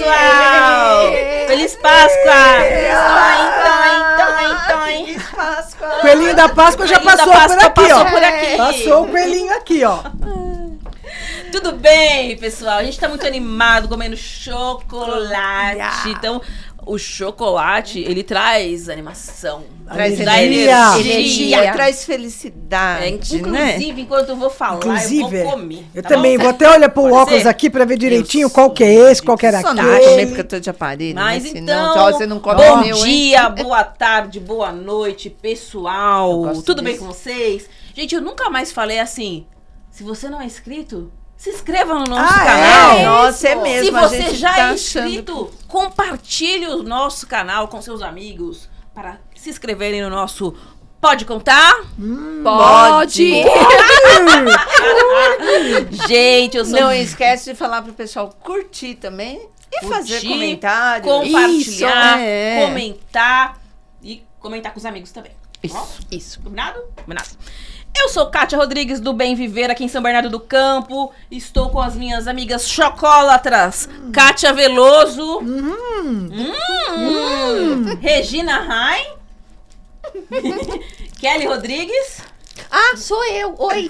pessoal! Feliz Páscoa! Feliz Páscoa! Coelhinho da Páscoa já Coelhinho da passou Páscoa por aqui, passou ó. por aqui. Passou o coelhinho aqui, ó. Tudo bem, pessoal? A gente tá muito animado comendo chocolate. Então, o chocolate, ele traz animação. Traz energia. traz felicidade, Inclusive, enquanto eu vou falar, eu vou comer. Eu tá também bom? vou até olhar pro Pode óculos ser? aqui pra ver direitinho Eu qual que é esse, qual que era Só não vou comer porque aquele. eu tô de aparelho, Mas senão, então, só você não come bom meu, hein? dia, boa tarde, boa noite, Eu pessoal. gosto Tudo bem disso. com vocês? Gente, eu nunca mais falei assim, se você não é inscrito, se inscreva no nosso canal. é? Nossa, é mesmo, Se a você gente já tá é achando inscrito, compartilhe o nosso canal com seus amigos para se inscreverem no nosso Pode Contar? Pode! Gente, eu sou... Não esquece de falar pro pessoal curtir também e fazer Curtir, comentários. compartilhar, Isso, é. comentar e comentar com os amigos também. Ó, Isso. Combinado? Combinado. Eu sou Kátia Rodrigues do Bem Viver aqui em São Bernardo do Campo. Estou com as minhas amigas chocolatras. Kátia Veloso. Regina Rain. Kelly Rodrigues. Ah, sou eu. Oi.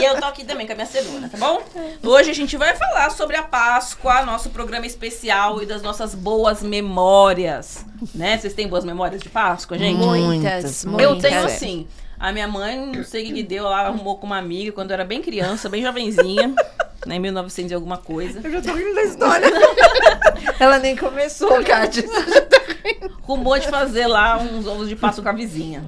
E eu tô aqui também com a minha cenoura, tá bom? Hoje a gente vai falar sobre a Páscoa, nosso programa especial e das nossas boas memórias, né? Vocês têm boas memórias de Páscoa, gente? Muitas. Eu tenho assim, a minha mãe, não sei o que deu, ela arrumou com uma amiga quando eu era bem criança, bem jovenzinha, né, em 1900 e alguma coisa. Eu já tô rindo da história. Ela nem começou, Kátia. Arrumou de fazer lá uns ovos de Páscoa com a vizinha.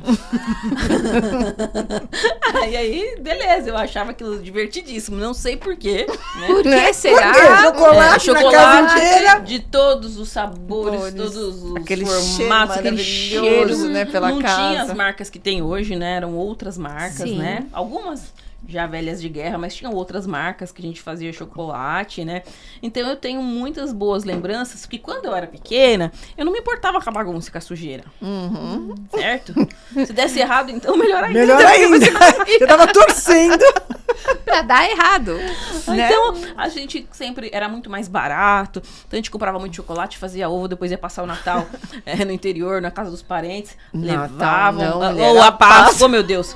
aí, beleza, eu achava aquilo divertidíssimo, não sei porquê, né? Por que Por quê? será? Chocolate na casa inteira. de todos os sabores, todos os aquele formatos, cheiro aquele maravilhoso, cheiro, né, pela não casa. tinha as marcas que tem hoje, né? Eram outras marcas, Sim. né? Algumas já velhas de guerra, mas tinham outras marcas que a gente fazia chocolate, né? Então eu tenho muitas boas lembranças, porque quando eu era pequena, eu não me importava com a bagunça e com a sujeira, certo? Se desse errado, então melhor ainda. Melhor ainda. Eu tava torcendo. Pra dar errado. Então, a gente sempre era muito mais barato. Então, a gente comprava muito chocolate, fazia ovo, depois ia passar o Natal no interior, na casa dos parentes. Natal Levavam. não, mulher, Ou a a Páscoa, meu Deus.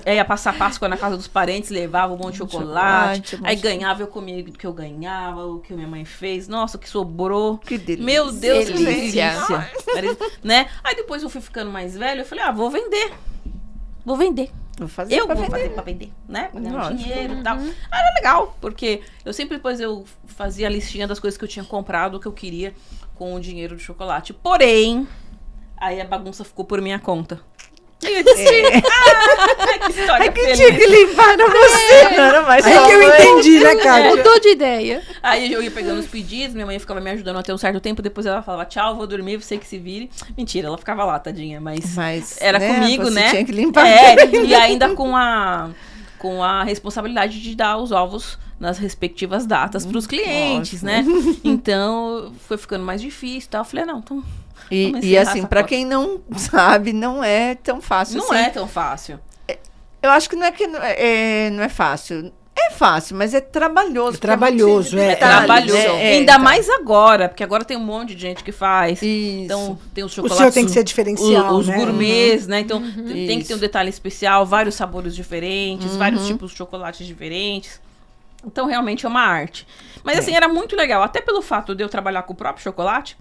Ia passar a Páscoa na casa dos parentes, levava um monte de chocolate. Aí ganhava, eu comia o que eu ganhava, o que minha mãe fez. Nossa, o que sobrou. Que delícia. Meu Deus, que Delícia. delícia. Né? Aí depois eu fui ficando mais velha, eu falei, vou vender. Vou vender. Vou fazer Eu pra vou vender. fazer pra vender, né? Pra ganhar um Lógico. dinheiro e tal. Era legal, porque eu sempre depois eu fazia a listinha das coisas que eu tinha comprado, que eu queria com o dinheiro do chocolate. Porém, aí a bagunça ficou por minha conta. Aí eu disse, que história É que feliz. tinha que limpar na você. Não era mais Aí sua que eu mãe. entendi, né, Kátia? Mudou de ideia. Aí eu ia pegando os pedidos, minha mãe ficava me ajudando até um certo tempo, depois ela falava, tchau, vou dormir, você que se vire. Mentira, ela ficava lá, tadinha, mas era né, comigo, você né? tinha que limpar. E ainda com a responsabilidade de dar os ovos nas respectivas datas para os clientes, né? Então, foi ficando mais difícil e tal. Eu falei, não, então... E encerrar assim, essa pra conta. quem não sabe, não é tão fácil Não assim. é tão fácil. Eu acho que não é que não é fácil. É fácil, mas é trabalhoso. É trabalhoso, porque é. É muito detalhe, trabalhoso. né? Ainda então. mais agora, porque agora tem um monte de gente que faz. Isso. Então, tem os O chocolates... seu tem que ser diferencial, os né? gourmets, né? Então, tem que ter um Isso. detalhe especial, vários sabores diferentes, vários tipos de chocolates diferentes. Então, realmente é uma arte. Mas, assim, era muito legal. Até pelo fato de eu trabalhar com o próprio chocolate,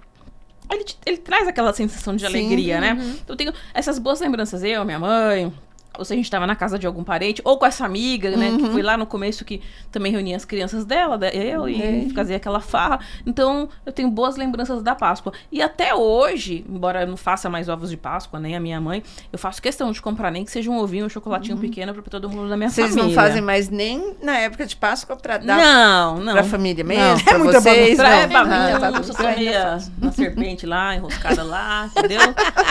ele traz aquela sensação de alegria, né? Então, eu tenho essas boas lembranças. Eu, minha mãe... Ou se a gente estava na casa de algum parente, ou com essa amiga, né? Que foi lá no começo que também reunia as crianças dela, eu, e fazia aquela farra. Então, eu tenho boas lembranças da Páscoa. E até hoje, embora eu não faça mais ovos de Páscoa, nem a minha mãe, eu faço questão de comprar nem que seja um ovinho, um chocolatinho pequeno para todo mundo da minha Vocês família. não fazem mais nem na época de Páscoa pra dar Não. pra família mesmo? Não. Pra É muita vocês? Pra não? mim, tá eu tudo sou bem. meia na serpente lá, enroscada lá, entendeu?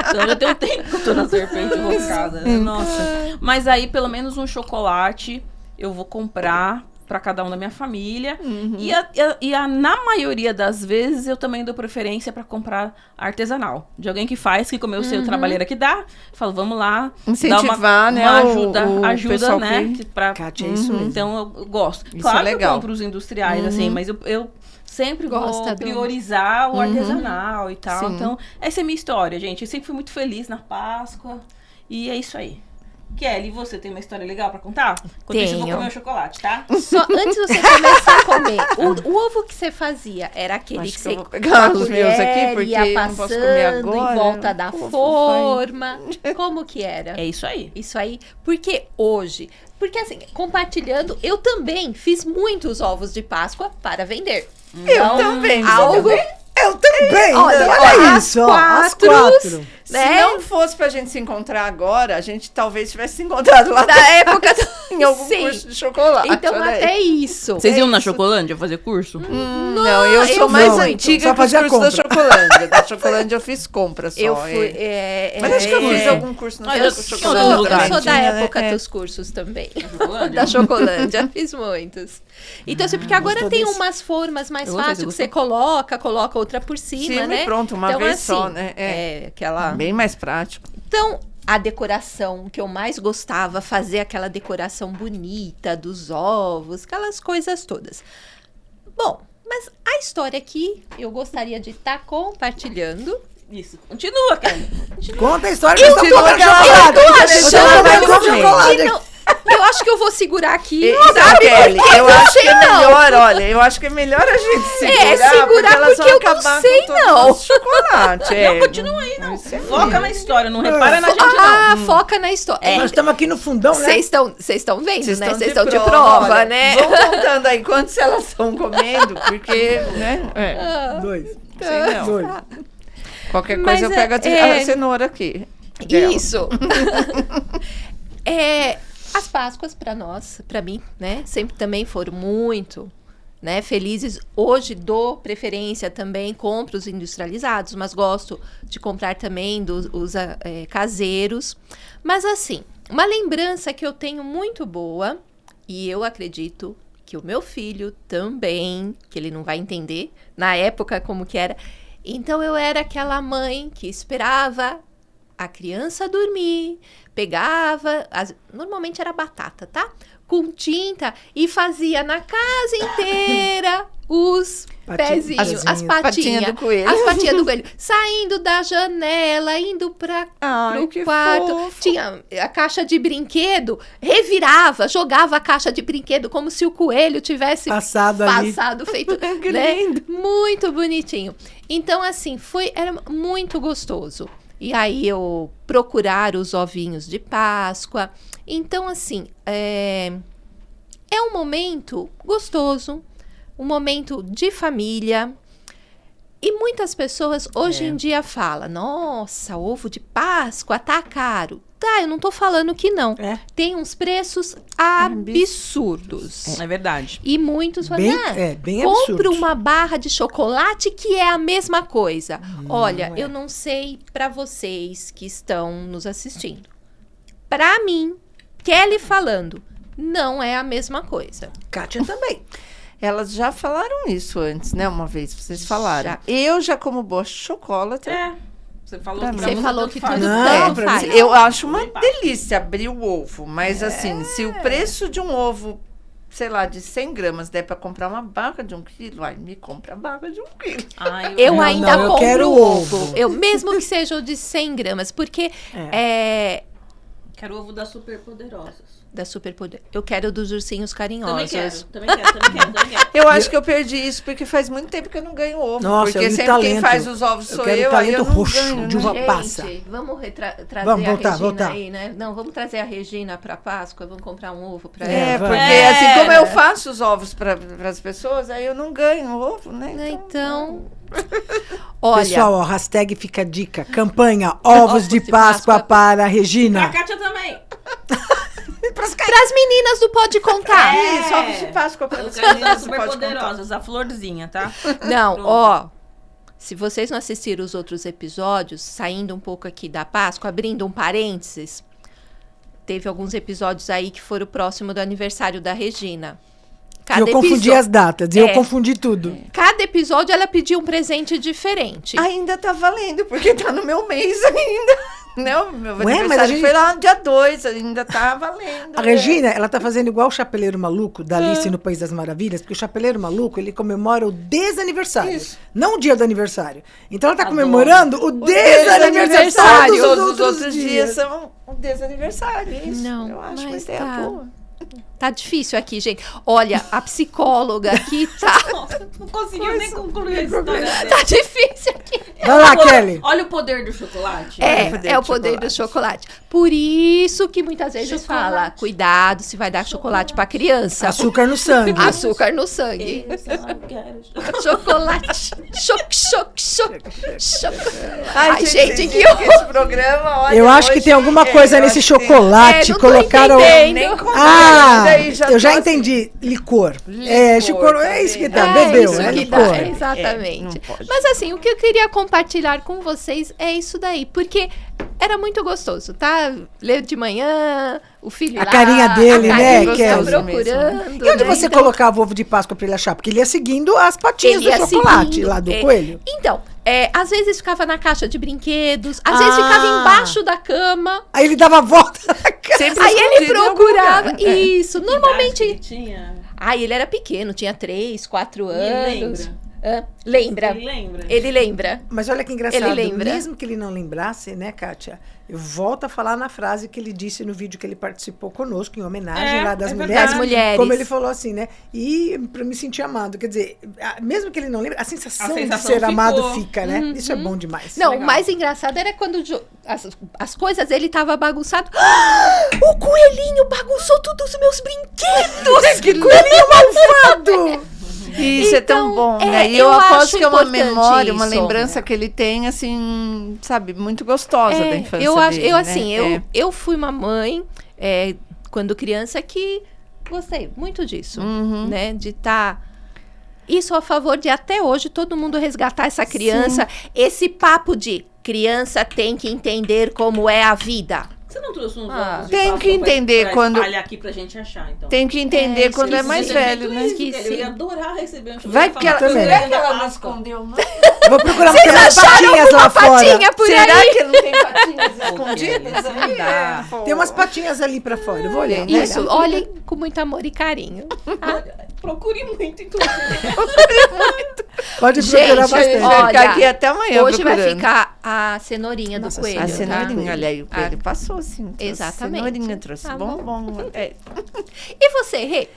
Então já tem um tempo que eu tô na serpente enroscada. Né? Nossa. Mas aí, pelo menos um chocolate, eu vou comprar pra cada um da minha família. Na maioria das vezes, eu também dou preferência pra comprar artesanal. De alguém que faz, que comeu o seu trabalheira que dá. Falo, vamos lá. Incentivar, né, o ajuda, pessoal né? que- Pra, Kátia, é isso mesmo. Então, eu gosto. Isso Claro é que eu legal. compro os industriais, assim, mas eu sempre Gosta vou do- priorizar o artesanal e tal. Sim. Então, essa é a minha história, gente. Eu sempre fui muito feliz na Páscoa. E é isso aí. Kelly, você tem uma história legal pra contar? Enquanto isso, eu vou Tenho. comer o chocolate, tá? Só antes de você começar a comer, o ovo que você fazia era aquele Acho que que você eu vou pegar com a os meus aqui, colher porque ia eu não posso comer passando agora. em volta da Pô, forma. Como que era? É isso aí. Isso aí, porque hoje, porque assim, compartilhando, eu também fiz muitos ovos de Páscoa para vender. Eu também. Algo, Eu também. Olha, Olha as isso, ó. As quatro, quatro. Se né? não fosse pra gente se encontrar agora, a gente talvez tivesse se encontrado lá Da época em algum Sim. curso de chocolate. Então olha aí. até isso. Vocês iam na Chocolândia fazer curso? Não, eu sou eu mais não. antiga Só que os fazia cursos da compra. Chocolândia. Da Chocolândia eu fiz compra só. Eu fui. Mas acho que eu fiz é. algum curso na Olha, Eu eu sou, sou- Chocolândia. outros eu sou lugares, da né? época É. dos cursos também. Chocolândia? Da Chocolândia, fiz muitos. Então, assim, porque agora gostou tem desse? umas formas mais Eu gostei, fáceis você que você coloca outra por cima, Sim, né? pronto, uma Então, vez assim, só, né? É. aquela... Bem mais prático. Então, a decoração que eu mais gostava, fazer aquela decoração bonita dos ovos, aquelas coisas todas. Bom, mas a história aqui eu gostaria de estar compartilhando. Isso. Continua, Kelly. Conta a história Eu que tô achando Você não vai comer gente. chocolate. Que não- eu acho que eu vou segurar aqui. Kelly, eu acho que é não. melhor, olha, eu acho que é melhor a gente segurar, segurar elas porque vão eu não acabar sei, com todos não. os chocolates. Não, continua aí, não. Foca na história, não repara na gente, Ah, não. foca na história. Nós estamos aqui no fundão, né? Vocês estão vendo, Vocês né? estão Vocês estão de prova, olha, né? Vão contando aí quantos elas estão comendo, porque, né? É, Dois. sei não. Dois. Qualquer Mas coisa eu pego a cenoura aqui. dela. Isso. As Páscoas para nós, para mim, né, sempre também foram muito, né, felizes. Hoje dou preferência também, compro os industrializados, mas gosto de comprar também os caseiros. Mas assim, uma lembrança que eu tenho muito boa, e eu acredito que o meu filho também, que ele não vai entender, na época como que era. Então eu era aquela mãe que esperava a criança dormir, pegava, normalmente era batata, tá? Com tinta e fazia na casa inteira os pezinhos, as patinha patinhas do coelho. As patinhas do coelho. Saindo da janela, indo Ai, pro que quarto. fofo. Tinha a caixa de brinquedo, revirava, jogava a caixa de brinquedo como se o coelho tivesse Passado ali. feito, Que né? lindo. Muito bonitinho. Então, assim, era muito gostoso. E aí eu procurar os ovinhos de Páscoa. Então, assim, é um momento gostoso, um momento de família. E muitas pessoas hoje em dia falam, nossa, ovo de Páscoa tá caro. Tá, eu não tô falando que não. É. Tem uns preços absurdos. É verdade. E muitos falam, Bem compra absurdo. uma barra de chocolate que é a mesma coisa. Olha, é. eu não sei pra vocês que estão nos assistindo. Pra mim, Kelly falando, não é a mesma coisa. Kátia também. Elas já falaram isso antes, né? Uma vez, vocês falaram. Já. Eu já como boa chocolate. É. Você falou Pra que mim. pra Você você falou tanto que faz. tudo Não, tanto pra faz. mim- Eu acho uma Bem delícia abrir o ovo, mas assim, se o preço de um ovo, sei lá, de 100 gramas der pra comprar uma barra de 1 quilo, ai, me compra a barra de 1 quilo. Ai, Eu Não, ainda não, eu compro quero o ovo. ovo. Eu, mesmo que seja o de 100 gramas, porque quero ovo das superpoderosas. da Superpoder. Eu quero dos ursinhos Também carinhosos. quero, também quero. Eu acho que eu perdi isso porque faz muito tempo que eu não ganho ovo. Nossa, porque e o sempre talento? quem faz os ovos Eu sou quero eu, aí eu talento não roxo, ganho, de né? uva Gente, passa. vamos trazer Vamos a voltar, Regina voltar. aí, né? Não, vamos trazer a Regina pra Páscoa, vamos comprar um ovo pra É, ela. vai. Porque É. assim, como eu faço os ovos para as pessoas, aí eu não ganho ovo, né? Então, olha, Pessoal, ó, hashtag fica a dica. Campanha Ovos de Páscoa para a Pra Regina. Kátia também. pras meninas do Pode Contar. Isso, ovos de Páscoa para Eu as quero das crianças, pode contar. superpoderosas, a florzinha, tá? Não, Pronto. ó, se vocês não assistiram os outros episódios, saindo um pouco aqui da Páscoa, abrindo um parênteses, teve alguns episódios aí que foram próximo do aniversário da Regina. Que eu confundi as datas. E eu confundi tudo. Cada episódio ela pediu um presente diferente. Ainda tá valendo, porque tá no meu mês ainda. Não, meu Ué, mas aniversário a gente- foi lá no dia 2, ainda tá valendo. A Regina, ela tá fazendo igual o Chapeleiro Maluco da Alice no País das Maravilhas, porque o Chapeleiro Maluco, ele comemora o desaniversário, Isso. não o dia do aniversário. Então ela tá Adoro. comemorando o desaniversário. Todos Todos os outros dias são um desaniversário. Isso, Não, eu acho uma mas ideia tá. boa. Tá difícil aqui, gente. Olha, a psicóloga aqui tá, Não conseguiu nem concluir a história dela. tá difícil aqui. Vai lá, Kelly. Olha o poder do chocolate. É o poder do chocolate. Por isso que muitas vezes Chocolate. fala, cuidado se vai dar chocolate pra criança. Açúcar no sangue. Açúcar no sangue. Chocolate. Choque. Ai, gente, que esse programa, olha, Eu acho que hoje, tem alguma coisa eu nesse acho que tem- chocolate. não tô Colocaram. entendendo. Nem contei, Ah, daí já eu já tô entendi. Licor. Licor, Chocolate. tá É isso que vendo? tá. É Bebeu, isso é que licor. dá, exatamente. não pode. Mas assim, o que eu queria compartilhar com vocês é isso daí, porque era muito gostoso, tá? Ler de manhã, o filho A lá, carinha dele, a né, carinha Kelly? procurando. E onde né? você Então, colocava o ovo de Páscoa pra ele achar? Porque ele ia seguindo as patinhas ele do ia chocolate seguindo, lá do coelho. Então, às vezes ficava na caixa de brinquedos, às vezes ficava Ah. embaixo da cama. Aí ele dava a volta na casa. Sempre Aí ele escondido em algum procurava. lugar. Isso, normalmente. Ele tinha. Ele era pequeno, tinha 3, 4 ele anos. lembra? Lembra. Ele lembra? Ele lembra. Mas olha que engraçado, Ele lembra. mesmo que ele não lembrasse, né, Kátia? Eu volto a falar na frase que ele disse no vídeo que ele participou conosco, em homenagem lá das é mulheres. verdade. Das mulheres. Como ele falou assim, né? E pra me sentir amado. Quer dizer, mesmo que ele não lembre, a sensação de sensação ser ficou. amado fica, né? Isso é bom demais. Não, Legal. o mais engraçado era quando as coisas ele tava bagunçado. Ah, o coelhinho bagunçou todos os meus brinquedos! Que coelhinho malvado! Isso é tão Então, bom, né? E eu eu aposto acho que é uma importante memória, uma isso. lembrança que ele tem, assim, sabe, muito gostosa da infância eu acho, dele, eu né? assim, eu fui uma mãe quando criança que gostei muito disso, né? De estar isso a favor de até hoje todo mundo resgatar essa criança, esse papo de criança tem que entender como é a vida. Você não trouxe uns Ah. ovos de Tem Páscoa que entender pra quando- espalhar aqui pra gente achar, então. Tem que entender quando é esqueci mais de velho, né? Esqueci. Eu ia adorar receber um chocolate. Vai que ela, também. será que ela não escondeu, não? Vou procurar umas patinhas lá Uma fora. patinha por Será aí. que não tem patinhas Kelly, escondidas? isso não dá. Tem umas patinhas ali pra fora. Eu vou olhar. Tem, né? Isso, olhem com muito amor e carinho. Procure muito, inclusive. Pode Gente, procurar bastante. Vai ficar Olha, aqui até amanhã Hoje vai procurando. ficar a cenourinha Nossa, do coelho. A tá? cenourinha, olha aí, o coelho passou, assim. trouxe Exatamente. Cenourinha, trouxe Tá bombom. É. E você, Rê?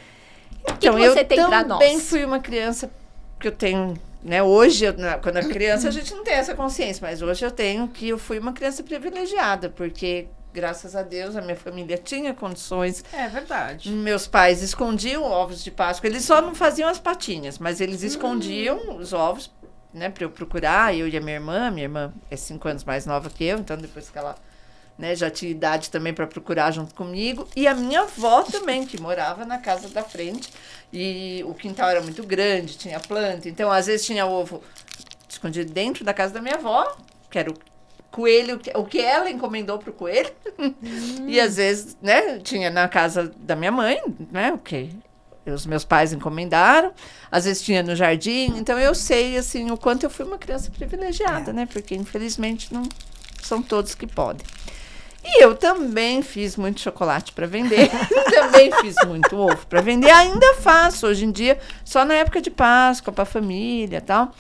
O que Então, você eu tem pra também nós? fui uma criança que eu tenho, né? Hoje, quando é criança, a gente não tem essa consciência, mas hoje eu tenho que eu fui uma criança privilegiada, porque, graças a Deus, a minha família tinha condições. É verdade. Meus pais escondiam ovos de Páscoa, eles só não faziam as patinhas, mas eles escondiam os ovos, né, para eu procurar, eu e a minha irmã é 5 anos mais nova que eu, então depois que ela, né, já tinha idade também para procurar junto comigo, e a minha avó também, que morava na casa da frente, e o quintal era muito grande, tinha planta, então às vezes tinha ovo escondido dentro da casa da minha avó, que era o coelho, o que ela encomendou pro coelho, e às vezes, né, tinha na casa da minha mãe, né, o que os meus pais encomendaram, às vezes tinha no jardim, então eu sei, assim, o quanto eu fui uma criança privilegiada, né, porque infelizmente não são todos que podem. E eu também fiz muito chocolate para vender, também fiz muito ovo para vender, ainda faço hoje em dia, só na época de Páscoa, para a família e tal.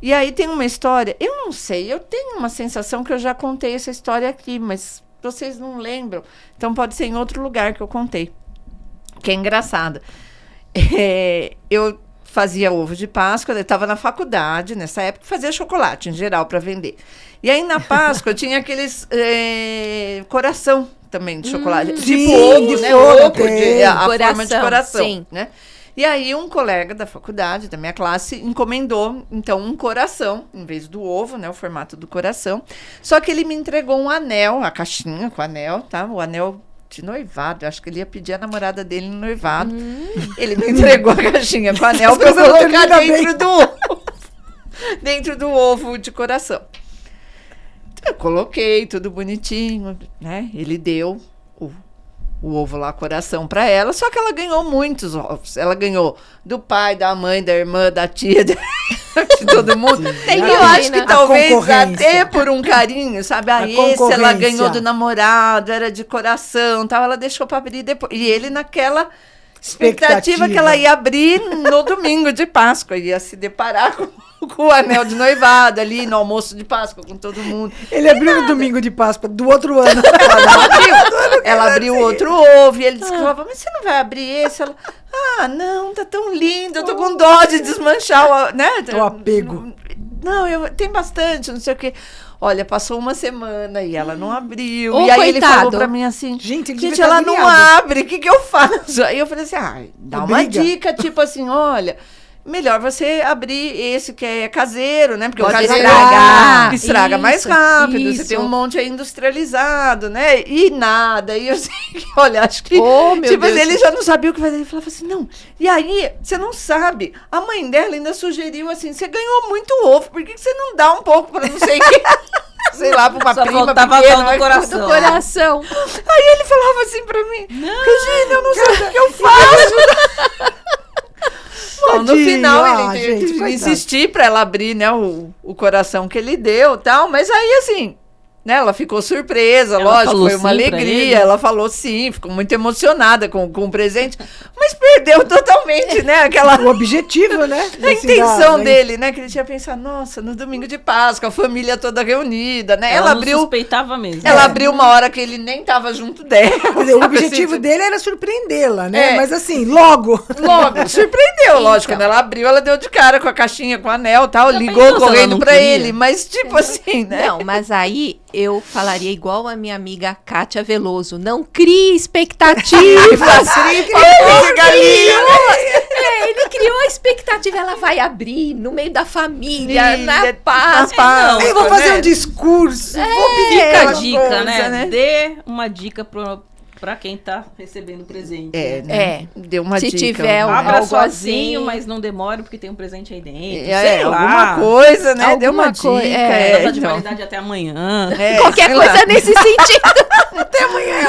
E aí tem uma história, eu não sei, eu tenho uma sensação que eu já contei essa história aqui, mas vocês não lembram, então pode ser em outro lugar que eu contei, que é engraçado. Eu fazia ovo de Páscoa, eu estava na faculdade, nessa época, fazia chocolate em geral para vender. E aí na Páscoa tinha aqueles coração também de chocolate, sim, tipo ovo, de né? forma, Ovo, tem. a forma de Coração, coração, sim. né? E aí um colega da faculdade, da minha classe, encomendou, então, um coração, em vez do ovo, né? O formato do coração. Só que ele me entregou um anel, a caixinha com anel, tá? O anel de noivado, eu acho que ele ia pedir a namorada dele no noivado. Ele me entregou a caixinha com anel para eu coisas não colocar terminam dentro do ovo. Dentro do ovo de coração. Então, eu coloquei tudo bonitinho, né? Ele deu o ovo lá, coração, para ela, só que ela ganhou muitos ovos. Ela ganhou do pai, da mãe, da irmã, da tia, de todo mundo. E eu acho que talvez até por um carinho, sabe? Esse ela ganhou do namorado, era de coração, tal, ela deixou para abrir depois. E ele naquela expectativa que ela ia abrir no domingo de Páscoa, ia se deparar com o anel de noivado ali no almoço de Páscoa, com todo mundo. Ele abriu no domingo de Páscoa do outro ano. Ela abriu outro ovo e ele disse que falava, mas você não vai abrir esse? Ela, não, tá tão lindo, eu tô com dó de desmanchar né? O apego. Não, tem bastante, não sei o quê. Olha, passou uma semana e ela não abriu. Ô, e aí ele coitado. falou pra mim assim, Gente, ela não abre, o que eu faço? Aí eu falei assim, dá uma dica, tipo assim, olha, melhor você abrir esse que é caseiro, né? Porque o caseiro estraga mais rápido, você tem um monte aí industrializado, né? E nada, e eu sei que, olha, acho que, tipo, ele já não sabia o que fazer, ele falava assim, não, e aí, você não sabe, a mãe dela ainda sugeriu assim, você ganhou muito ovo, por que você não dá um pouco pra não sei quem... Sei lá, pra uma prima pequena. Do coração. Aí ele falava assim pra mim, Regina, eu não sei o que eu faço. Bom, no final ele teve que insistir pra ela abrir, né, o coração que ele deu e tal, mas aí assim, né, ela ficou surpresa, lógico, foi uma alegria, ela falou sim, ficou muito emocionada com o presente, mas perdeu totalmente, né, o objetivo, né? A intenção dele, né, que ele tinha pensado, nossa, no domingo de Páscoa, a família toda reunida, né, ela abriu, suspeitava mesmo. Ela abriu uma hora que ele nem tava junto dela. Quer dizer, o objetivo dele era surpreendê-la, né, mas assim, logo, surpreendeu, lógico, quando ela abriu, ela deu de cara com a caixinha, com o anel e tal, ligou correndo pra ele, mas tipo assim, né. Não, mas aí eu falaria igual a minha amiga Kátia Veloso. Não crie expectativas. Ele criou a expectativa. Ela vai abrir no meio da família, na paz. Eu vou fazer um discurso. Fica a dica, né? Dê uma dica pra quem tá recebendo presente. Deu uma dica. Se tiver abra algo sozinho, assim, mas não demore, porque tem um presente aí dentro. Sei lá. Alguma coisa, né? Deu uma dica. Nota de validade até amanhã. Qualquer coisa nesse sentido. Até amanhã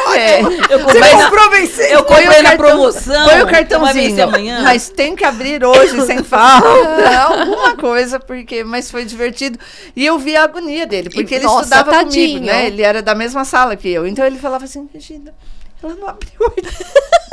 Eu comprei na promoção. Põe o cartãozinho amanhã. Mas tem que abrir hoje sem falta. Alguma coisa, mas foi divertido. E eu vi a agonia dele, porque ele estudava comigo, né? Ele era da mesma sala que eu. Então ele falava assim, Regina, ela não abriu ainda.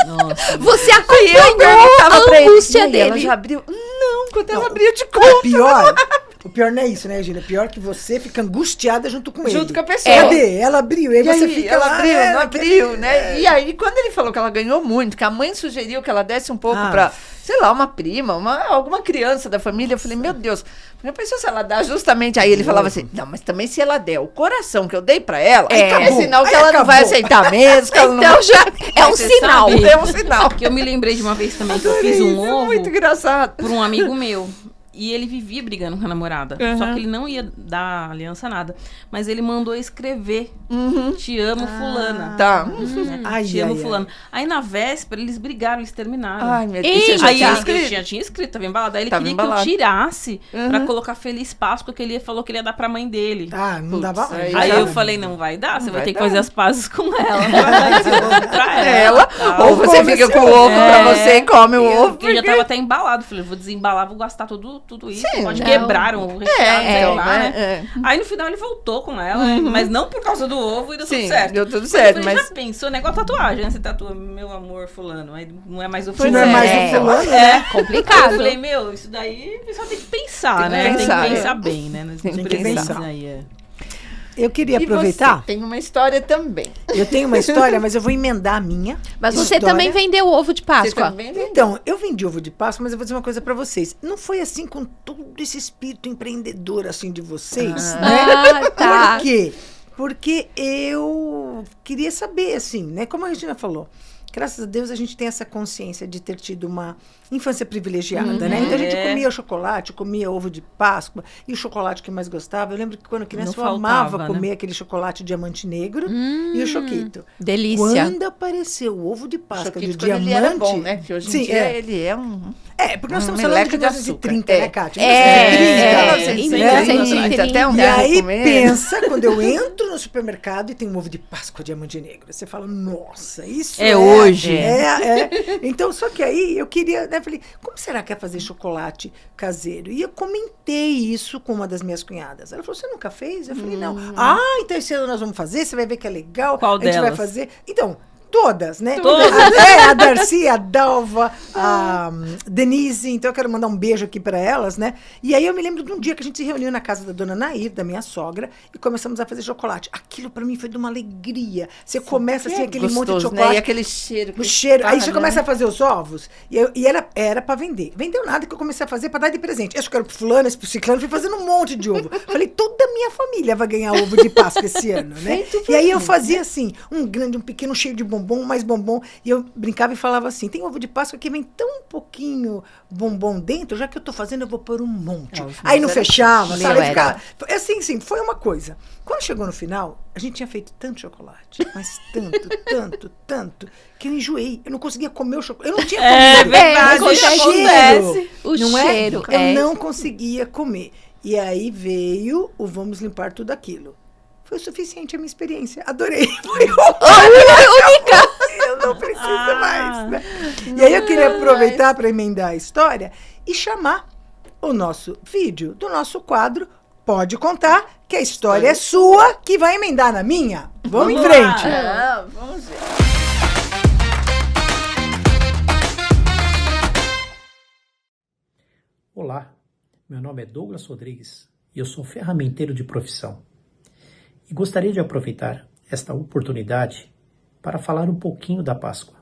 Nossa. Você acompanhou a angústia dele. Ela já abriu? Não, quando ela abriu de conta. O pior não é isso, né, Regina? Pior que você fica angustiada junto com ele. Junto com a pessoa. Cadê? Ela abriu. E você fica ela lá, abriu, não abriu, né? E aí, quando ele falou que ela ganhou muito, que a mãe sugeriu que ela desse um pouco pra, sei lá, uma prima, alguma criança da família, eu falei, meu Deus, já pensou se ela dá justamente... Aí ele falava assim, não, mas também se ela der o coração que eu dei pra ela, é sinal que ela não vai aceitar mesmo, que ela não... Então já é um sinal. É um sinal. Que eu me lembrei de uma vez também que eu fiz um ovo muito engraçado. por um amigo meu. E ele vivia brigando com a namorada. Só que ele não ia dar aliança, nada. Mas ele mandou escrever. Te amo, fulana. Tá. Né? Te amo, fulana. Aí na véspera, eles brigaram, eles terminaram. Ai, meu Deus. Aí eu tinha escrito, tava embalado. Aí ele queria que eu tirasse pra colocar Feliz Páscoa, que ele falou que ele ia dar pra mãe dele. Não dava. Aí eu falei, não vai dar, você vai ter que fazer as pazes com ela. Não vai dar esse ovo pra ela. Ou você fica com o ovo pra você e come o ovo. Porque eu já tava até embalado. Falei, vou desembalar, vou gastar tudo isso. Sim, pode quebrar o recheado, sei lá, né? Aí no final ele voltou com ela, mas não por causa do ovo e deu tudo certo. Deu tudo certo. Mas já pensou, né? Igual tatuagem, né? Você tatua meu amor fulano, aí não é mais o Não fulano. é mais o fulano, né? Complicado. Eu falei, isso daí o pessoal tem que pensar, né? Tem que pensar bem, né? Nos presentes aí, Eu queria E aproveitar. você tem uma história também. Eu tenho uma história, mas eu vou emendar a minha. Mas você também vendeu ovo de Páscoa. Então, eu vendi ovo de Páscoa, mas eu vou dizer uma coisa pra vocês. Não foi assim com todo esse espírito empreendedor assim de vocês, né? Tá. Por quê? Porque eu queria saber, assim, né? Como a Regina falou, graças a Deus a gente tem essa consciência de ter tido uma infância privilegiada, né? Então a gente comia chocolate, comia ovo de Páscoa e o chocolate que eu mais gostava. Eu lembro que quando criança eu amava comer aquele chocolate diamante negro e o choquito. Delícia. Quando apareceu o ovo de Páscoa de diamante... Ele era bom, né? Que hoje em dia ele é um... Porque nós estamos falando de meleca de 1930, açúcar. né, Kátia? Em 1930, até um E dia aí comer. pensa, quando eu entro no supermercado e tem um ovo de Páscoa diamante negro, você fala, nossa, isso É hoje. Então, só que aí eu queria, né, falei, como será que é fazer chocolate caseiro? E eu comentei isso com uma das minhas cunhadas. Ela falou, você nunca fez? Eu falei, não. Então esse ano nós vamos fazer, você vai ver que é legal. Qual a gente vai delas? fazer. Então, todas, né? Todas? A Darcy, a Dalva, a Denise. Então eu quero mandar um beijo aqui para elas, né? E aí eu me lembro de um dia que a gente se reuniu na casa da dona Nair, da minha sogra, e começamos a fazer chocolate. Aquilo para mim foi de uma alegria. Você começa assim, aquele monte de Gostoso, chocolate. né? E aquele cheiro. O cheiro. Aí você né? começa a fazer os ovos. E era pra vender. Vendeu nada que eu comecei a fazer pra dar de presente. Esse eu quero pro fulano, esse pro ciclano. Fui fazendo um monte de ovo. Falei, toda a minha família vai ganhar ovo de Páscoa esse ano, né? E aí eu fazia assim, um grande, um pequeno, cheio de bombom, mais bombom. E eu brincava e falava assim, tem ovo de Páscoa que vem tão pouquinho bombom dentro, já que eu tô fazendo, eu vou pôr um monte. Aí não fechava, sabe? Meu, Ficava, assim, foi uma coisa. Quando chegou no final, a gente tinha feito tanto chocolate, mas tanto, que eu enjoei. Eu não conseguia comer o chocolate. Eu não tinha comido. verdade, mas isso o cheiro, acontece. O não cheiro, Eu não conseguia comer. E aí veio o vamos limpar tudo aquilo. Foi o suficiente a minha experiência. Adorei. Foi única. Eu não preciso mais. Né? E aí eu queria aproveitar para emendar a história e chamar o nosso vídeo do nosso quadro Pode Contar, que a história é sua, que vai emendar na minha. Vamos em frente. Vamos ver. Olá, meu nome é Douglas Rodrigues e eu sou ferramenteiro de profissão. E gostaria de aproveitar esta oportunidade para falar um pouquinho da Páscoa,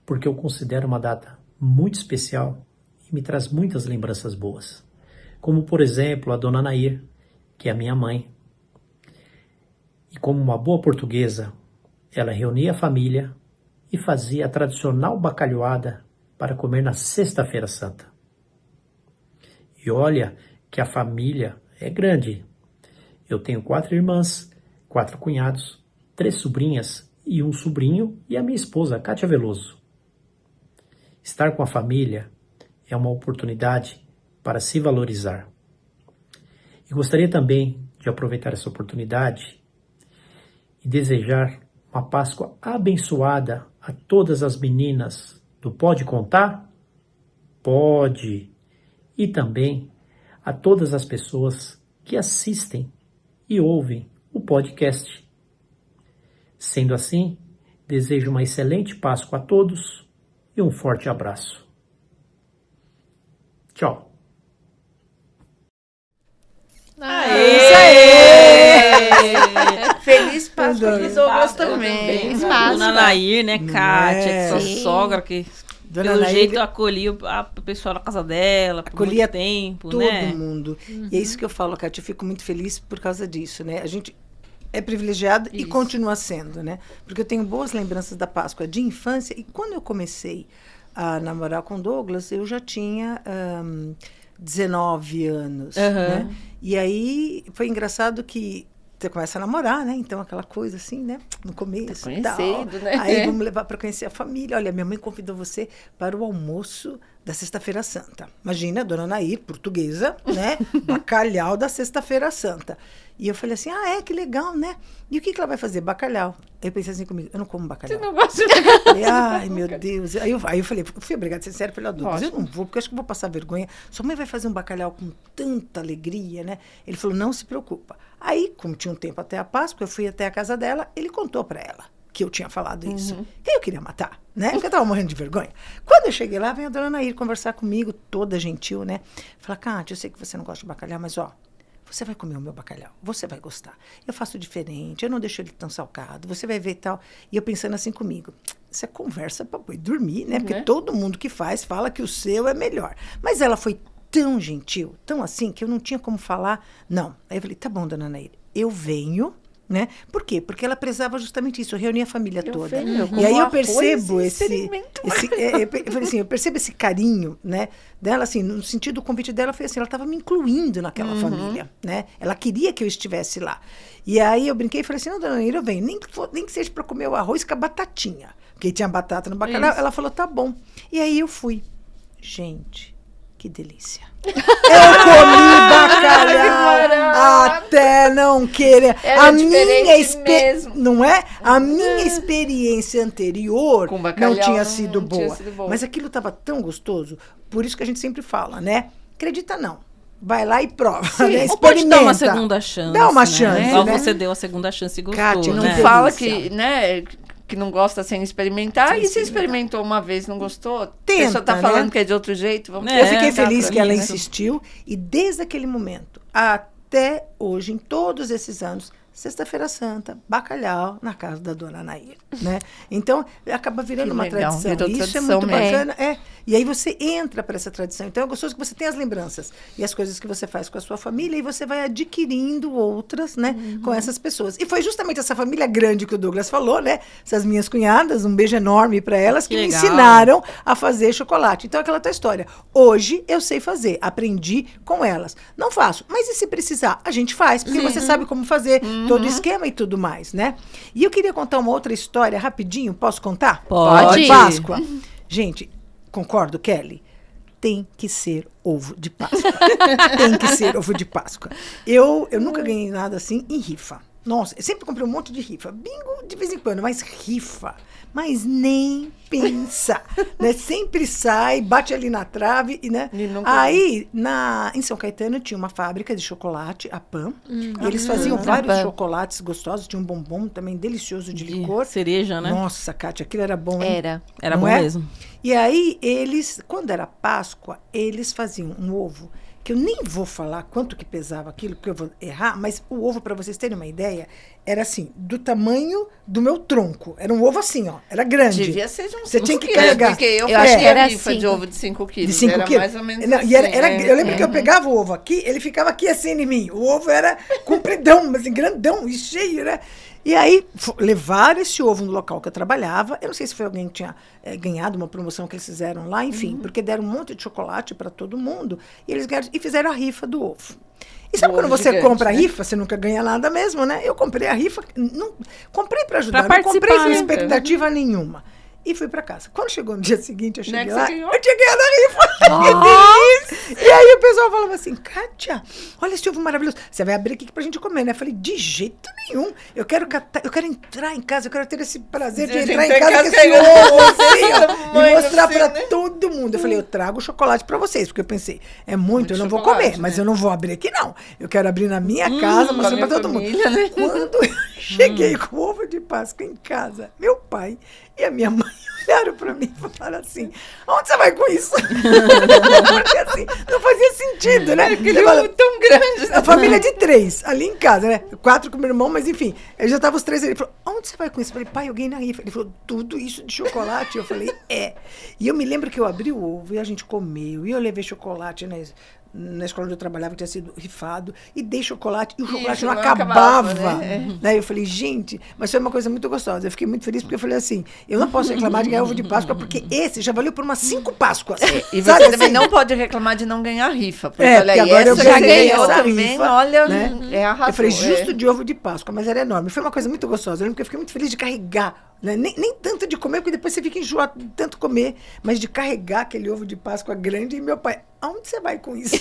porque eu considero uma data muito especial e me traz muitas lembranças boas. Como, por exemplo, a dona Nair, que é a minha mãe. E como uma boa portuguesa, ela reunia a família e fazia a tradicional bacalhoada para comer na Sexta-feira Santa. E olha que a família é grande. Eu tenho 4 irmãs, 4 cunhados, 3 sobrinhas e um sobrinho e a minha esposa, Kátia Veloso. Estar com a família é uma oportunidade para se valorizar. E gostaria também de aproveitar essa oportunidade e desejar uma Páscoa abençoada a todas as meninas do Pode Contar? Pode! E também a todas as pessoas que assistem e ouvem o podcast. Sendo assim, desejo uma excelente Páscoa a todos e um forte abraço. Tchau! Isso aí! Feliz Páscoa, Adoro. Douglas também. Feliz Páscoa. Dona Nair, né, Kátia, sua Sim. sogra, que Dona pelo Nair jeito acolhia o pessoal na casa dela por acolhia muito tempo, todo né? mundo. E é isso que eu falo, Kátia, eu fico muito feliz por causa disso, né? A gente é privilegiado e Isso. continua sendo, né? Porque eu tenho boas lembranças da Páscoa de infância e quando eu comecei a namorar com o Douglas, eu já tinha 19 anos, né? E aí foi engraçado que você começa a namorar, né? Então aquela coisa assim, né? No começo, Tá e tal. conhecendo, né? Aí vamos levar para conhecer a família. Olha, minha mãe convidou você para o almoço da Sexta-feira Santa. Imagina, a dona Nair, portuguesa, né? Bacalhau da Sexta-feira Santa. E eu falei assim, que legal, né? E o que ela vai fazer? Bacalhau. Aí eu pensei assim comigo, eu não como bacalhau. Você não gosta de... Falei, ai, meu Deus. Aí eu falei, fui obrigada a ser séria. Falei, Douglas, eu não vou, porque eu acho que eu vou passar vergonha. Sua mãe vai fazer um bacalhau com tanta alegria, né? Ele falou, não se preocupa. Aí, como tinha um tempo até a Páscoa, eu fui até a casa dela, ele contou para ela que eu tinha falado isso. E eu queria matar, né? Porque eu tava morrendo de vergonha. Quando eu cheguei lá, veio a dona Nair conversar comigo, toda gentil, né? Falar, Kátia, eu sei que você não gosta de bacalhau, mas ó, você vai comer o meu bacalhau, você vai gostar. Eu faço diferente, eu não deixo ele tão salgado, você vai ver e tal. E eu pensando assim comigo, isso é conversa para boi dormir, né? Porque todo mundo que faz fala que o seu é melhor. Mas ela foi tão gentil, tão assim, que eu não tinha como falar, não. Aí eu falei, tá bom, dona Nair, eu venho, né? Por quê? Porque ela prezava justamente isso, reunir a família toda. E aí eu percebo eu falei assim, eu percebo esse carinho, né, dela, assim, no sentido do convite dela, foi assim, ela estava me incluindo naquela família, né? Ela queria que eu estivesse lá. E aí eu brinquei e falei assim, não, dona Nair, eu venho, nem que seja para comer o arroz com a batatinha, porque tinha batata no bacalhau. Ela falou, tá bom. E aí eu fui. Gente, que delícia. Eu comi bacalhau até não querer. Era diferente mesmo. Não é? A minha experiência anterior Com bacalhau não tinha não sido tinha boa. sido boa. Mas aquilo estava tão gostoso, por isso que a gente sempre fala, né? Acredita não. Vai lá e prova, né? Ou pode dar uma Experimenta. segunda chance. Dá uma né? chance, Igual né? você deu a segunda chance e gostou, Kátia, Não que né? delícia. fala que, né, que não gosta sem experimentar. Sem E se experimentar. experimentou uma vez e não gostou, a Tenta, pessoa tá né? falando que é de outro jeito, vamos É, Eu fiquei tentar feliz pra que ela mim, né? insistiu e desde aquele momento até hoje, em todos esses anos, Sexta-feira Santa, bacalhau na casa da dona Nair, né? Então, acaba virando Que uma legal, tradição. virou Isso tradição é muito mesmo. bacana. E aí você entra para essa tradição. Então, é gostoso que você tem as lembranças e as coisas que você faz com a sua família e você vai adquirindo outras, né? Com essas pessoas. E foi justamente essa família grande que o Douglas falou, né? Essas minhas cunhadas, um beijo enorme para elas, que me legal. ensinaram a fazer chocolate. Então, aquela tua história. Hoje, eu sei fazer. Aprendi com elas. Não faço. Mas e se precisar? A gente faz. Porque você sabe como fazer todo o esquema e tudo mais, né? E eu queria contar uma outra história rapidinho. Posso contar? Pode. De Páscoa. Gente, concordo, Kelly? Tem que ser ovo de Páscoa. Tem que ser ovo de Páscoa. Eu nunca ganhei nada assim em rifa. Nossa, eu sempre comprei um monte de rifa. Bingo de vez em quando, mas rifa. Mas nem pensar, né? Sempre sai, bate ali na trave, e, né? E nunca Aí, em São Caetano, tinha uma fábrica de chocolate, a Pan. E eles faziam vários Pan. chocolates gostosos. Tinha um bombom também delicioso de licor. Cereja, né? Nossa, Kátia, aquilo era bom, hein? Era Não bom é? mesmo. E aí, quando era Páscoa, eles faziam um ovo, que eu nem vou falar quanto que pesava aquilo, porque eu vou errar, mas o ovo, para vocês terem uma ideia, era assim, do tamanho do meu tronco. Era um ovo assim, ó, era grande. Devia ser de uns Você tinha que 5 quilos, carregar. porque eu Eu acho fazia que era rifa de 5. ovo de 5 quilos. De 5 era quilos. mais ou menos Não, assim. e eu lembro que eu pegava o ovo aqui, ele ficava aqui assim em mim. O ovo era compridão, assim, grandão e cheio, né? E aí, levaram esse ovo no local que eu trabalhava. Eu não sei se foi alguém que tinha ganhado uma promoção que eles fizeram lá, enfim, porque deram um monte de chocolate para todo mundo. E eles ganharam, e fizeram a rifa do ovo. E sabe Do quando ovo você gigante, compra a né? rifa, você nunca ganha nada mesmo, né? Eu comprei a rifa, comprei para ajudar, Pra não comprei participar, sem né? expectativa nenhuma. E fui para casa. Quando chegou no dia seguinte, eu cheguei que lá, você ganhou? eu tinha ganhado a rifa. Que feliz! E aí o pessoal falava assim, Kátia, olha esse ovo maravilhoso. Você vai abrir aqui pra gente comer, né? Eu falei, de jeito nenhum. Eu quero entrar em casa, eu quero ter esse prazer de entrar em casa com esse ovo assim, ó, e mostrar pra todo mundo. Eu falei, eu trago chocolate pra vocês, porque eu pensei, é muito, eu não vou chocolate, comer, mas né? eu não vou abrir aqui, não. Eu quero abrir na minha casa, mostrar pra minha todo família, mundo. né? Quando eu cheguei com o ovo de Páscoa em casa, meu pai e a minha mãe olharam pra mim e falaram assim, aonde você vai com isso? Porque assim, não fazia sentido, né? Aquele Você fala, ovo tão grande. a família de 3, ali em casa, né? 4 com meu irmão, mas enfim. Eu já estavam os 3 ali. Ele falou, aonde você vai com isso? Eu falei, pai, eu ganhei na rifa. Ele falou, tudo isso de chocolate? Eu falei, é. E eu me lembro que eu abri o ovo e a gente comeu. E eu levei chocolate, né? Na escola onde eu trabalhava, que tinha sido rifado, e dei chocolate, e o chocolate não acabava. Daí eu falei, gente, mas foi uma coisa muito gostosa. Eu fiquei muito feliz, porque eu falei assim, eu não posso reclamar de ganhar ovo de Páscoa, porque esse já valeu por umas 5 Páscoas. E Sabe você também assim? não pode reclamar de não ganhar rifa. Porque É, olha porque aí, agora eu essa ganhei ganhou essa também, rifa, olha, né? arrasou. Eu falei, justo de ovo de Páscoa, mas era enorme. Foi uma coisa muito gostosa. Eu lembro que eu fiquei muito feliz de carregar. Né? Nem tanto de comer, porque depois você fica enjoado de tanto comer, mas de carregar aquele ovo de Páscoa grande. E meu pai, aonde você vai com isso?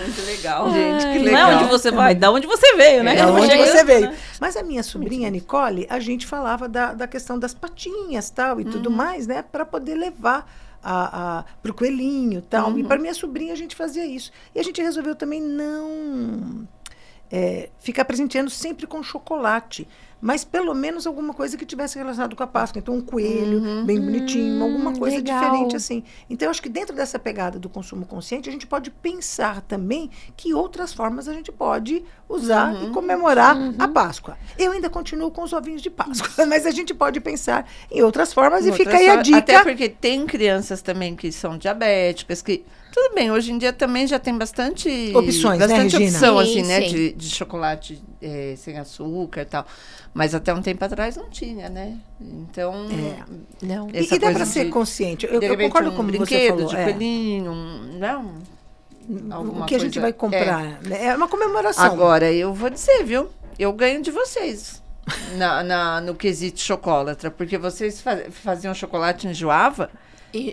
Muito legal. Gente, que Não legal. é onde você vai, da onde você veio, né? Da onde Chega- você veio. Mas a minha sobrinha, Nicole, a gente falava da questão das patinhas tal, e tudo mais, né? Para poder levar para o coelhinho tal. E para minha sobrinha a gente fazia isso. E a gente resolveu também não ficar presenteando sempre com chocolate, mas pelo menos alguma coisa que tivesse relacionado com a Páscoa. Então, um coelho bem bonitinho, alguma coisa legal. diferente assim. Então, eu acho que dentro dessa pegada do consumo consciente, a gente pode pensar também que outras formas a gente pode usar e comemorar a Páscoa. Eu ainda continuo com os ovinhos de Páscoa, mas a gente pode pensar em outras formas e fica aí a dica. Até porque tem crianças também que são diabéticas, que... Tudo bem, hoje em dia também já tem bastante... Opções, né, bastante Regina? opção, Sim, assim, né? sim. De chocolate sem açúcar e tal. Mas até um tempo atrás não tinha, né? Então... Não. E essa dá coisa para ser de- consciente. Eu de repente, concordo um com você brinquedo falou. de coelhinho, não... O que a gente vai comprar. Né? É uma comemoração. Agora, eu vou dizer, viu? Eu ganho de vocês no quesito chocolatra, porque vocês faziam chocolate, enjoava,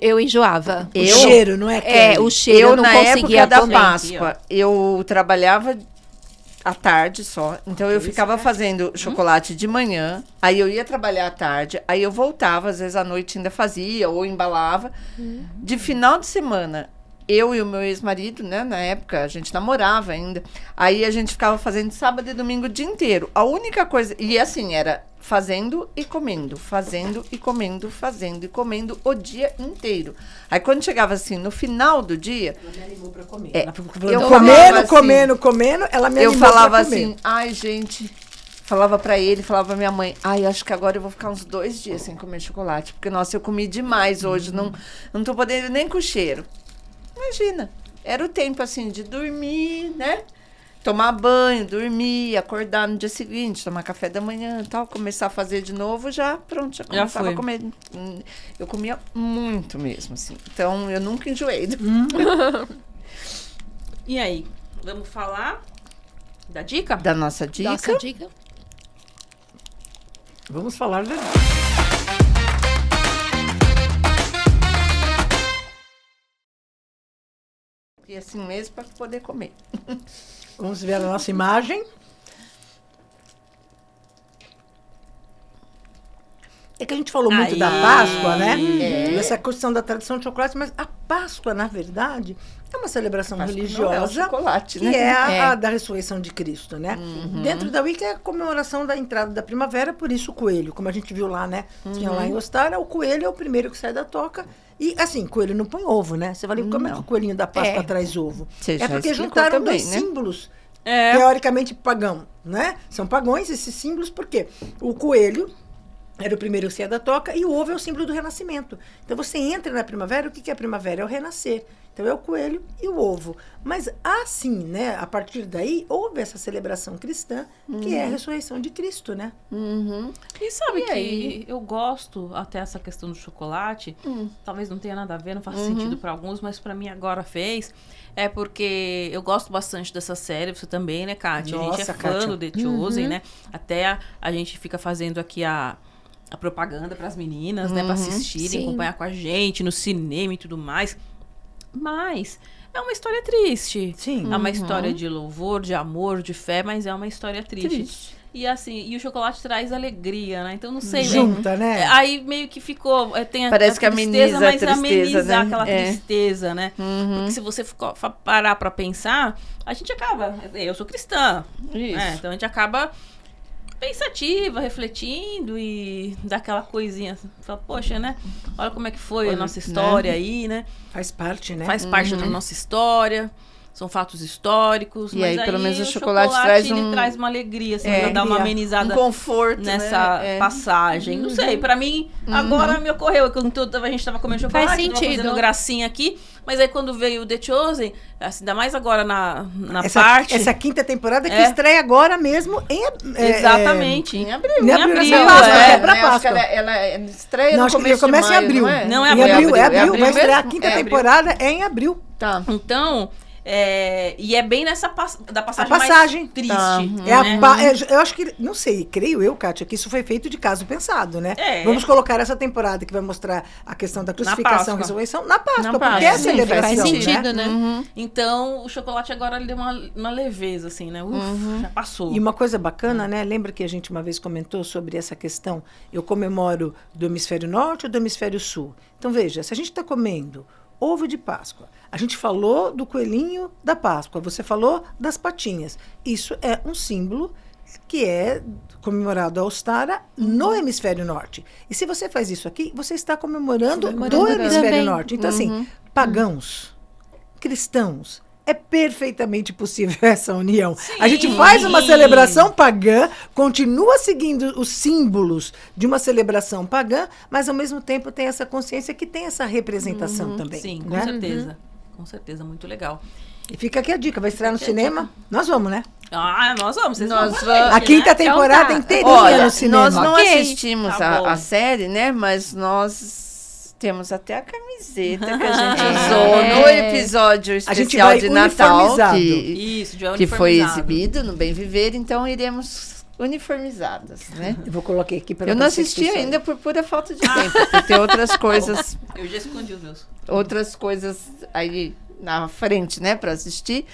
Eu enjoava. O cheiro, não é? É, o cheiro eu não na conseguia época da comer. Páscoa, eu trabalhava à tarde só. Então eu ficava fazendo chocolate de manhã, aí eu ia trabalhar à tarde, aí eu voltava, às vezes à noite ainda fazia ou embalava. De final de semana, eu e o meu ex-marido, né, na época a gente namorava ainda. Aí a gente ficava fazendo sábado e domingo o dia inteiro. A única coisa, e assim, era fazendo e comendo, fazendo e comendo, fazendo e comendo o dia inteiro. Aí quando chegava assim, no final do dia, Ela me animou pra comer. É, Ela falou, eu comendo, falava assim- comendo, ela me eu animou falava pra comer. assim, ai, gente, falava pra ele, falava pra minha mãe, ai, acho que agora eu vou ficar uns 2 dias sem comer chocolate, porque, nossa, eu comi demais hoje, não tô podendo nem com o cheiro. Imagina, era o tempo, assim, de dormir, né? Tomar banho, dormir, acordar no dia seguinte, tomar café da manhã e tal, começar a fazer de novo, já pronto, já começava foi. a comer. Eu comia muito mesmo, assim. Então, eu nunca enjoei. E aí, vamos falar da dica? Da nossa dica. Nossa dica. Vamos falar da... E assim mesmo para poder comer. Vamos ver a nossa imagem. É que a gente falou muito Aí. da Páscoa, né? É. Dessa questão da tradição de chocolate, mas a Páscoa, na verdade, é uma celebração Páscoa não é o religiosa chocolate, que né? é a É. da ressurreição de Cristo, né? Dentro da Wicca é a comemoração da entrada da primavera, por isso o coelho, como a gente viu lá, né? Tinha lá em Ostara, o coelho é o primeiro que sai da toca. E assim, coelho não põe ovo, né? Você vai ler como é que o coelhinho da Páscoa É. traz ovo? Você É já porque explicou juntaram também, dois né? símbolos É. teoricamente pagão, né? São pagões esses símbolos, porque o coelho era o primeiro que saía da toca e o ovo é o símbolo do renascimento. Então você entra na primavera, o que é a primavera? É o renascer. Então é o coelho e o ovo. Mas assim, né, a partir daí, houve essa celebração cristã, que é a ressurreição de Cristo, né? E sabe E que aí? eu gosto até essa questão do chocolate, talvez não tenha nada a ver, não faça sentido para alguns, mas para mim agora fez. É porque eu gosto bastante dessa série, você também, né, Kátia? A gente Nossa, é fã Kátia. do The Chosen, né? Até a gente fica fazendo aqui a propaganda para as meninas, né, para assistirem, Sim. acompanhar com a gente no cinema e tudo mais. Mas é uma história triste. Sim. É uma história de louvor, de amor, de fé, mas é uma história triste. E assim, e o chocolate traz alegria, né? Então não sei. Junta, né? Aí meio que ficou. Tem Parece que tristeza, ameniza a mas tristeza, ameniza né? aquela É. tristeza, né? Porque se você parar pra pensar, a gente acaba. Eu sou cristã. Isso. Né? Então a gente acaba pensativa, refletindo e dá aquela coisinha. Fala, poxa, né? Olha como é que foi a nossa história aí, né? Faz parte, né? Faz parte da nossa história. São fatos históricos. E mas aí, pelo menos, o chocolate traz ele um- traz uma alegria, assim, É, pra dar uma alegria. amenizada Um conforto, nessa né? É. passagem. Não sei, pra mim, agora me ocorreu. Quando a gente tava comendo chocolate, Faz tava sentido. fazendo gracinha aqui. Mas aí quando veio o The Chosen, assim, ainda mais agora na essa, parte... essa quinta temporada que É. estreia agora mesmo em... Exatamente. Em abril. Em abril, abril, nessa Páscoa, é. que é pra Né? Acho que Páscoa. ela estreia Não, no acho que começo começa de em maio, abril. não é? Não, é Em abril. abril, é abril. abril Vai estrear a mesmo? quinta É abril. temporada é em abril. Tá. Então, e é bem nessa da passagem, A passagem. mais triste. Tá. Né? Eu acho que, não sei, creio eu, Kátia, que isso foi feito de caso pensado, né? É. Vamos colocar essa temporada que vai mostrar a questão da crucificação Páscoa. e ressurreição na Páscoa, Na porque Páscoa, é a sim, celebração, faz né? sentido, né? Então, o chocolate agora ele deu uma leveza, assim, né? Já passou. E uma coisa bacana, né? Lembra que a gente uma vez comentou sobre essa questão? Eu comemoro do hemisfério norte ou do hemisfério sul? Então, veja, se a gente está comendo ovo de Páscoa, a gente falou do coelhinho da Páscoa, você falou das patinhas. Isso é um símbolo que é comemorado a Ostara no hemisfério norte. E se você faz isso aqui, você está comemorando do hemisfério também. norte. Então, assim, pagãos, cristãos, é perfeitamente possível essa união. A gente faz uma celebração pagã, continua seguindo os símbolos de uma celebração pagã, mas ao mesmo tempo tem essa consciência que tem essa representação também. Sim, com né? certeza. Com certeza, muito legal. E fica aqui a dica, vai estrear no cinema? Nós vamos, né? Ah, nós vamos. Vocês Nós vão com vamos. gente, A quinta né? temporada tá. inteirinha Olha, no cinema. nós não Ok. assistimos Tá bom. a série, né? Mas nós temos até a camiseta que a gente É. usou no episódio A gente especial vai de Natal, uniformizado. que Isso, de foi uniformizado. exibido no Bem Viver, então iremos uniformizadas, né? Eu vou colocar aqui para Eu não assisti ainda por pura falta de tempo, porque tem outras coisas, Eu já escondi os meus. outras coisas aí na frente, né, para assistir,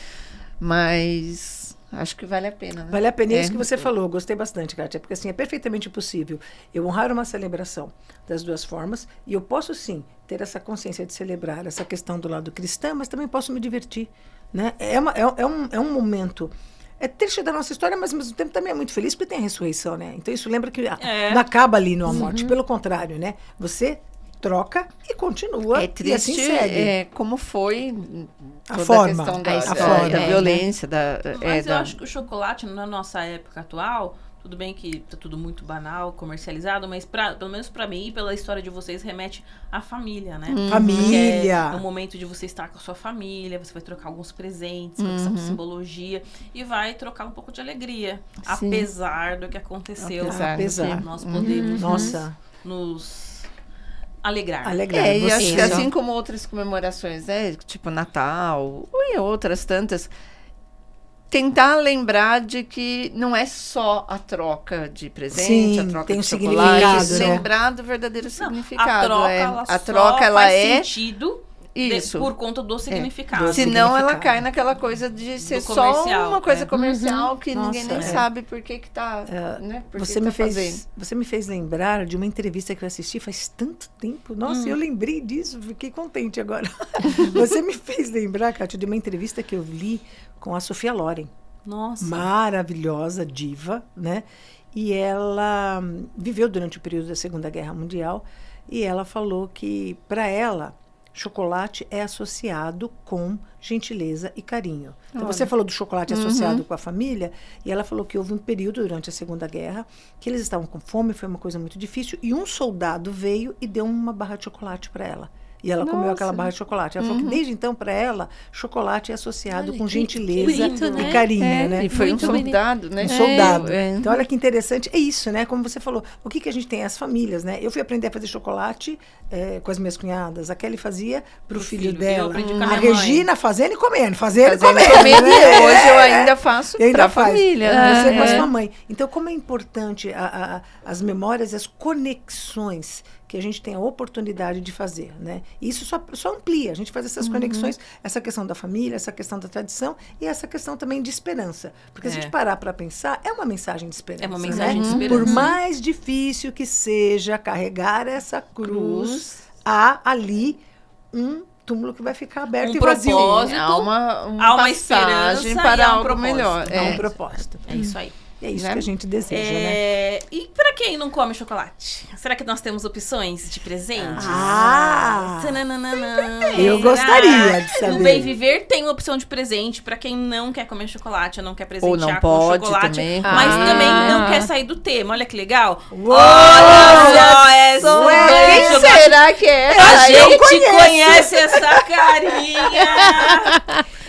mas acho que vale a pena, né? Vale a pena, é isso que você falou, eu gostei bastante, Kátia, porque assim, é perfeitamente possível eu honrar uma celebração das duas formas, e eu posso sim ter essa consciência de celebrar essa questão do lado cristão, mas também posso me divertir, né? É um momento, é triste da nossa história, mas ao mesmo tempo também é muito feliz, porque tem a ressurreição, né? Então isso lembra que não acaba ali numa morte, pelo contrário, né? Você troca e continua, É triste, e assim segue. como foi toda forma, questão a forma, da né? violência, Mas eu da... acho que o chocolate, na nossa época atual, tudo bem que tá tudo muito banal, comercializado, mas pelo menos pra mim e pela história de vocês, remete à família, né? Família. Porque é o momento de você estar com a sua família, você vai trocar alguns presentes, com essa simbologia, e vai trocar um pouco de alegria, Sim. apesar do que aconteceu. Apesar. Nós podemos Nossa, nos alegrar. alegrar. E acho você, que ó. assim como outras comemorações, né? Tipo Natal, e outras tantas, tentar lembrar de que não é só a troca de presente, Sim, a troca tem de um chocolate, significado, né? lembrar do verdadeiro Não, significado. a troca ela ela faz é sentido isso. por conta do significado. Do Senão ela significado. cai naquela coisa de ser só comercial, uma coisa é. comercial que ninguém Nossa, nem é. sabe por que que tá, né? Por que Você que me tá fazendo. você me fez lembrar de uma entrevista que eu assisti faz tanto tempo. Nossa, eu lembrei disso, fiquei contente agora. Você me fez lembrar, Kátia, de uma entrevista que eu li com a Sofia Loren. Nossa. Maravilhosa, diva, né? E ela viveu durante o período da Segunda Guerra Mundial e ela falou que, para ela, chocolate é associado com gentileza e carinho. Então, você falou do chocolate associado com a família, e ela falou que houve um período durante a Segunda Guerra que eles estavam com fome, foi uma coisa muito difícil, e um soldado veio e deu uma barra de chocolate para ela. E ela comeu aquela barra de chocolate. Ela falou que desde então, para ela, chocolate é associado com gentileza bonito, e né? carinho, né? E foi um Muito bonito. soldado, né? Um soldado. É. Então, olha que interessante. É isso, né? Como você falou, o que a gente tem? As famílias, né? Eu fui aprender a fazer chocolate com as minhas cunhadas. A Kelly fazia pro filho filho. dela. Eu aprendi com a A minha mãe. Regina fazendo e comendo. Fazendo e Fazendo comendo. comida, né? e hoje eu ainda faço E ainda pra faz. família. Você né? com a sua mãe. Então, como é importante as memórias e as conexões que a gente tem a oportunidade de fazer, né? E isso só amplia, a gente faz essas conexões, essa questão da família, essa questão da tradição e essa questão também de esperança. Porque se a gente parar para pensar, é uma mensagem de esperança. É uma mensagem né? de esperança. Por mais difícil que seja carregar essa cruz, há ali um túmulo que vai ficar aberto Um e vazio. propósito. Há uma Há uma passagem esperança para e há um algo propósito. melhor. É um propósito. É isso aí. E é isso Né? que a gente deseja, né? E pra quem não come chocolate? Será que nós temos opções de presentes? Ah! Tananana. Eu gostaria de saber. No Bem Viver tem uma opção de presente pra quem não quer comer chocolate, ou não quer presentear Ou não com pode chocolate, também. mas Ah. também não quer sair do tema. Olha que legal. Uou! Olha só essa Quem chocolate. será que é? A essa? gente conhece essa carinha.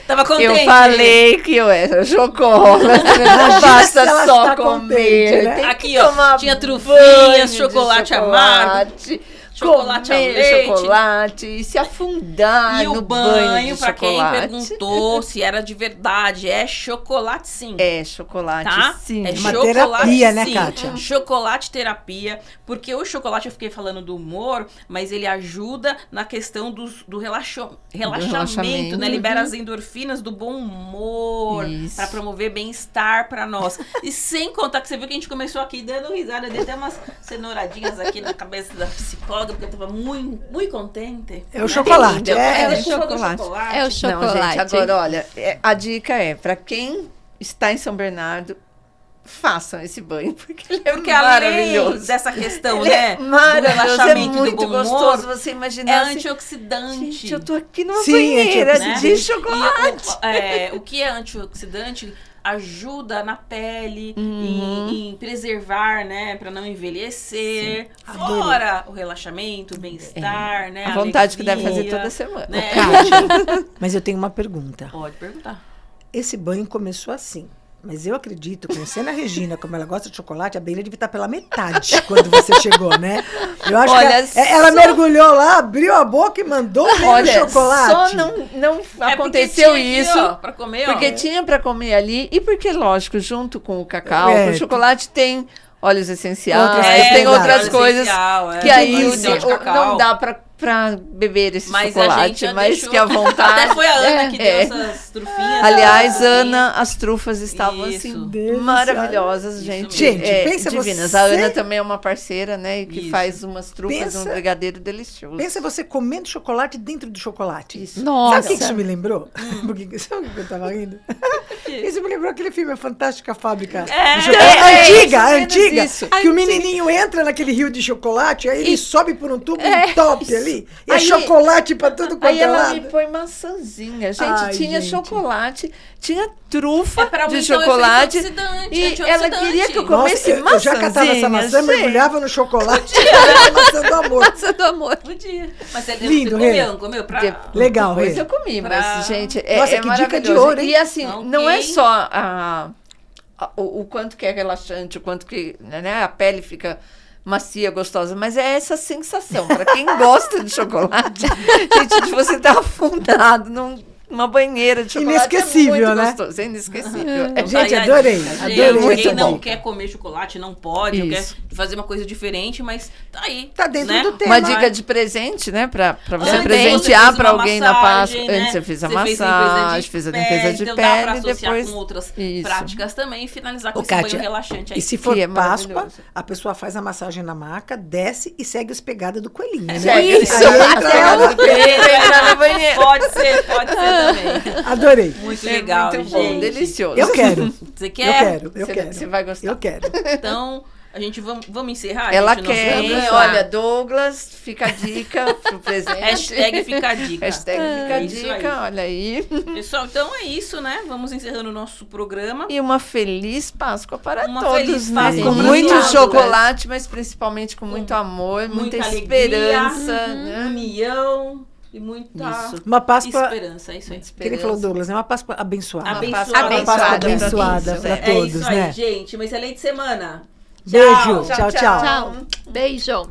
Tava contente. Eu falei que eu era chocolate. Não se basta ela só está comer. contente, né? Tem que Aqui, ó, tomar tinha banho trufinhas, de chocolate amargo, chocolate, chocolate ao comer leite. chocolate e se afundar E o no banho, de pra quem chocolate. perguntou se era de verdade, é chocolate sim. É chocolate, Tá? sim. É Uma chocolate, terapia, né, sim. Kátia? Chocolate terapia, porque o chocolate, eu fiquei falando do humor, mas ele ajuda na questão do relaxamento, né? Libera as endorfinas do bom humor, Isso. pra promover bem-estar pra nós. E sem contar que você viu que a gente começou aqui dando risada, eu dei até umas cenouradinhas aqui na cabeça da psicóloga, porque eu tava muito, muito contente. É o chocolate. É É, o chocolate. É o Não, chocolate. gente, agora, olha, a dica é, pra quem está em São Bernardo, façam esse banho, porque ele é Porque além maravilhoso. dessa questão, Ele né, é maravilhoso, do relaxamento, é muito do bom gostoso humor, você é imaginar assim, antioxidante. gente, eu tô aqui numa Sim, banheira antioxidante. de E chocolate. o que é antioxidante ajuda na pele, em preservar, né, para não envelhecer. Adorei. Fora o relaxamento, o bem-estar, né, A vontade que deve fazer alegria, toda semana. né? Kátia, mas eu tenho uma pergunta. Pode perguntar. Esse banho começou assim. Mas eu acredito, conhecendo a Regina, como ela gosta de chocolate, a Beila devia estar pela metade quando você chegou, né? Eu acho Olha, que ela mergulhou lá, abriu a boca e mandou o chocolate. Só não aconteceu isso. Aqui, ó, pra comer, porque tinha para comer ali e porque, lógico, junto com o cacau, com o chocolate tem óleos essenciais, tem outras coisas que aí não dá para beber esse chocolate, mas que à vontade. Até foi a Ana que deu essas trufinhas. Aliás, Ana, as trufas estavam assim maravilhosas, gente. Gente, pensa divinas. você... A Ana também é uma parceira, né, que faz umas trufas, um brigadeiro delicioso. Pensa você comendo chocolate dentro do chocolate. Isso. Nossa. Sabe o que isso me lembrou? Sabe o que eu tava rindo? Isso me lembrou aquele filme A Fantástica Fábrica de Chocolate. Antiga. Que o menininho entra naquele rio de chocolate, aí ele sobe por um tubo e top ali. E é chocolate pra tudo quanto aí é ela lado. me põe maçãzinha. Gente, tinha chocolate, tinha trufa de mim, chocolate. E ela queria que eu comesse maçãzinha. Eu já catava essa maçã, mergulhava no chocolate e era a maçã do amor. Maçã do amor. Podia. Mas você lindo, comeu, não comeu? Legal, Depois eu comi, mas, gente, Nossa, é que maravilhoso. dica de ouro, hein? E assim, não é só o quanto que é relaxante, o quanto que a pele fica macia, gostosa, mas é essa sensação. Para quem gosta de chocolate, gente, de você estar afundado numa banheira de chocolate. Inesquecível, é muito né? gostoso, é inesquecível. Gente, adorei. Quem não quer comer chocolate não pode, quer fazer uma coisa diferente, mas tá aí. Tá dentro do tema. Uma dica de presente, né? Pra você presentear pra alguém na Páscoa. Né? Antes você fez a massagem, fez a limpeza de então pele. Dá pra associar depois com outras práticas também e finalizar com esse Kátia, banho relaxante aí. E se for é Páscoa, a pessoa faz a massagem na maca, desce e segue os pegadas do coelhinho. Né? Isso! Pode ser também. Adorei. Muito legal, muito gente. bom, delicioso. Eu quero. Você quer? Eu quero. Você vai gostar. Eu quero. Então, a gente vamos encerrar? Ela gente, quer. Olha, Douglas, fica a dica pro presente. Hashtag fica a dica. Hashtag fica a Isso dica, aí. olha aí. Pessoal, então é isso, né? Vamos encerrando o nosso programa. E uma feliz Páscoa para Uma todos, feliz né? Páscoa Com para muito todos. chocolate, mas principalmente com muito amor, muita alegria, esperança, né? união e muita Uma Páscoa. esperança. É isso aí. Que ele falou, Douglas, é uma Páscoa abençoada. Abençoada. Uma Páscoa abençoada para É todos, isso aí, né? gente. Uma excelente semana. Beijo. Tchau, tchau. Tchau. Beijo.